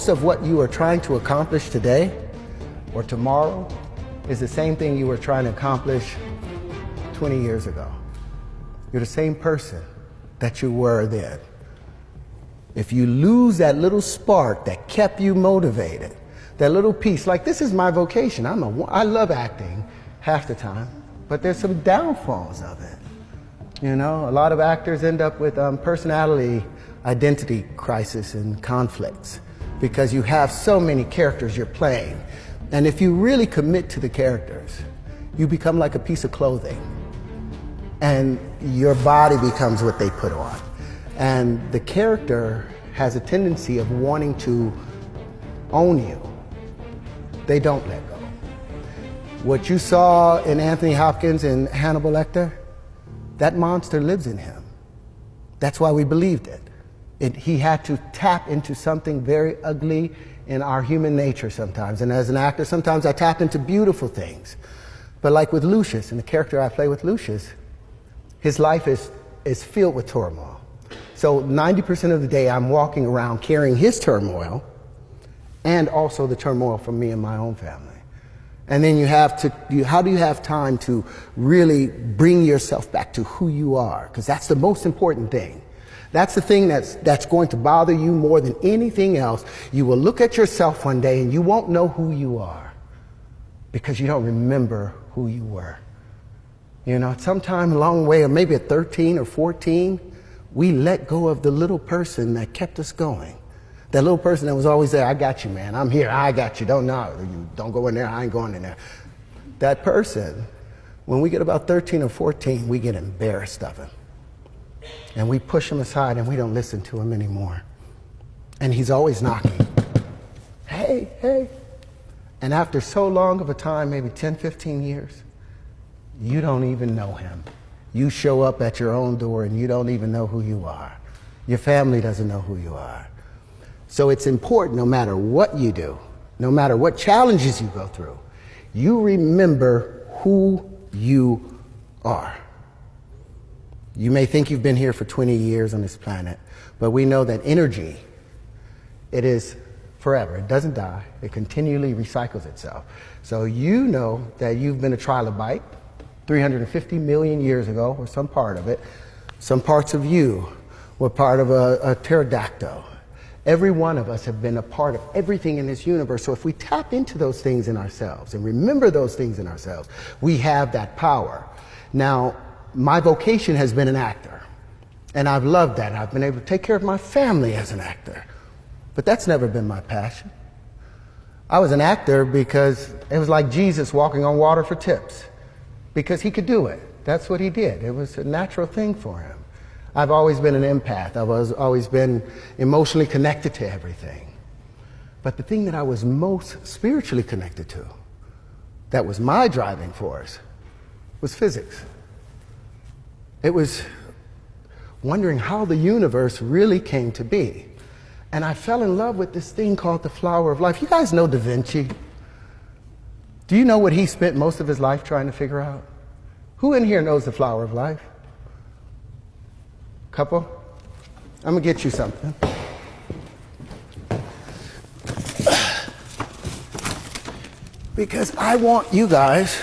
of what you are trying to accomplish today or tomorrow is the same thing you were trying to accomplish 20 years ago. You're the same person that you were then. If you lose that little spark that kept you motivated, that little piece, like this is my vocation. I love acting half the time, but there's some downfalls of it. You know, a lot of actors end up with personality identity crisis and conflicts because you have so many characters you're playing. And if you really commit to the characters, you become like a piece of clothing. And your body becomes what they put on. And the character has a tendency of wanting to own you. They don't let go. What you saw in Anthony Hopkins and Hannibal Lecter, that monster lives in him. That's why we believed it. He had to tap into something very ugly in our human nature sometimes. And as an actor, sometimes I tap into beautiful things. But like with Lucius, and the character I play with Lucius, his life is filled with turmoil. So 90% of the day I'm walking around carrying his turmoil and also the turmoil from me and my own family. And then how do you have time to really bring yourself back to who you are? Because that's the most important thing. That's the thing that's going to bother you more than anything else. You will look at yourself one day and you won't know who you are because you don't remember who you were. You know, sometime along the way, or maybe at 13 or 14, we let go of the little person that kept us going. That little person that was always there. I got you, man. I'm here. I got you. Don't go in there. I ain't going in there. That person, when we get about 13 or 14, we get embarrassed of him. And we push him aside and we don't listen to him anymore. And he's always knocking. Hey, hey. And after so long of a time, maybe 10, 15 years, you don't even know him. You show up at your own door and you don't even know who you are. Your family doesn't know who you are. So it's important, no matter what you do, no matter what challenges you go through, you remember who you are. You may think you've been here for 20 years on this planet, but we know that energy, it is forever. It doesn't die. It continually recycles itself. So you know that you've been a trilobite 350 million years ago, or some part of it. Some parts of you were part of a pterodactyl. Every one of us have been a part of everything in this universe. So if we tap into those things in ourselves and remember those things in ourselves, we have that power. Now, my vocation has been an actor, and I've loved that. I've been able to take care of my family as an actor, but that's never been my passion. I was an actor because it was like Jesus walking on water for tips, because he could do it. That's what he did. It was a natural thing for him. I've always been an empath. I've always been emotionally connected to everything. But the thing that I was most spiritually connected to, that was my driving force, was physics. It was wondering how the universe really came to be. And I fell in love with this thing called the flower of life. You guys know Da Vinci? Do you know what he spent most of his life trying to figure out? Who in here knows the flower of life? Couple? I'm gonna get you something. Because I want you guys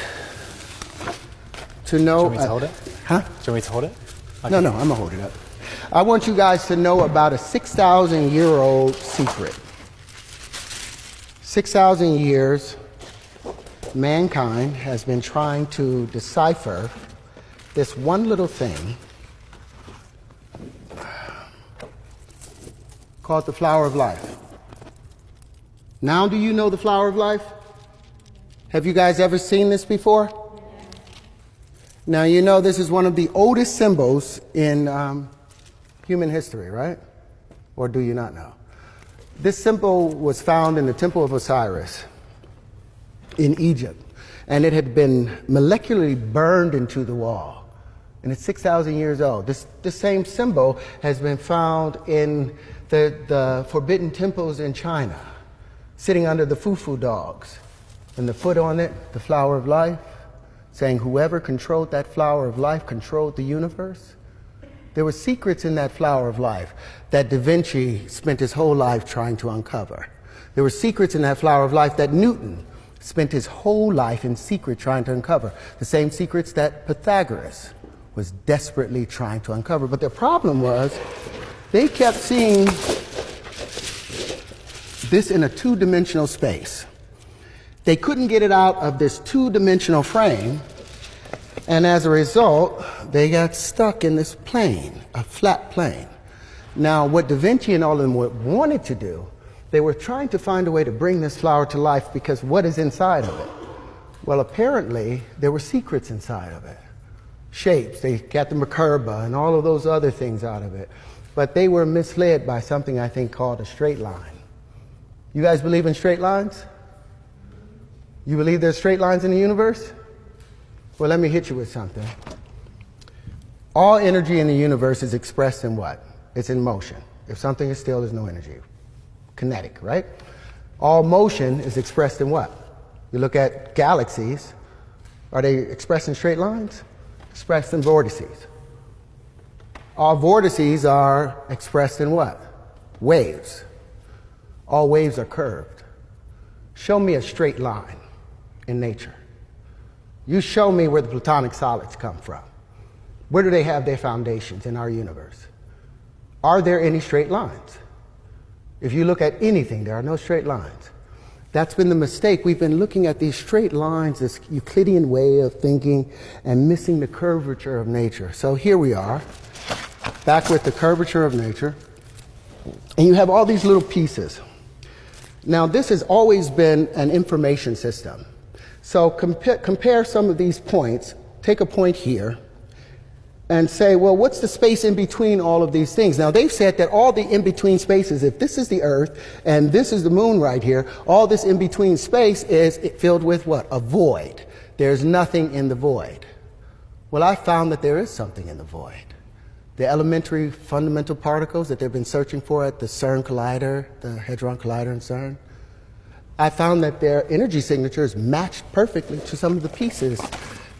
to know. Do you want me to hold it? Huh? Do you want me to hold it? Okay. No, I'm gonna hold it up. I want you guys to know about a 6,000-year-old secret. 6,000 years, mankind has been trying to decipher this one little thing called the flower of life. Now, do you know the flower of life? Have you guys ever seen this before? Now, you know this is one of the oldest symbols in human history, right? Or do you not know? This symbol was found in the Temple of Osiris in Egypt, and it had been molecularly burned into the wall. And it's 6,000 years old. This same symbol has been found in the forbidden temples in China, sitting under the fufu dogs, and the foot on it, the flower of life, saying whoever controlled that flower of life controlled the universe. There were secrets in that flower of life that Da Vinci spent his whole life trying to uncover. There were secrets in that flower of life that Newton spent his whole life in secret trying to uncover. The same secrets that Pythagoras was desperately trying to uncover. But the problem was they kept seeing this in a two-dimensional space. They couldn't get it out of this two-dimensional frame, and as a result, they got stuck in this plane, a flat plane. Now, what Da Vinci and all of them wanted to do, they were trying to find a way to bring this flower to life, because what is inside of it? Well, apparently, there were secrets inside of it. Shapes, they got the Merkaba and all of those other things out of it. But they were misled by something I think called a straight line. You guys believe in straight lines? You believe there's straight lines in the universe? Well, let me hit you with something. All energy in the universe is expressed in what? It's in motion. If something is still, there's no energy. Kinetic, right? All motion is expressed in what? You look at galaxies. Are they expressed in straight lines? Expressed in vortices. All vortices are expressed in what? Waves. All waves are curved. Show me a straight line in nature. You show me where the platonic solids come from. Where do they have their foundations in our universe? Are there any straight lines? If you look at anything, there are no straight lines. That's been the mistake. We've been looking at these straight lines, this Euclidean way of thinking, and missing the curvature of nature. So here we are, back with the curvature of nature. And you have all these little pieces. Now, this has always been an information system. So compare some of these points. Take a point here and say, well, what's the space in between all of these things? Now, they've said that all the in-between spaces, if this is the Earth and this is the moon right here, all this in-between space is filled with what? A void. There's nothing in the void. Well, I found that there is something in the void. The elementary fundamental particles that they've been searching for at the CERN Collider, the Hadron Collider in CERN, I found that their energy signatures matched perfectly to some of the pieces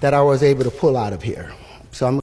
that I was able to pull out of here. So I'm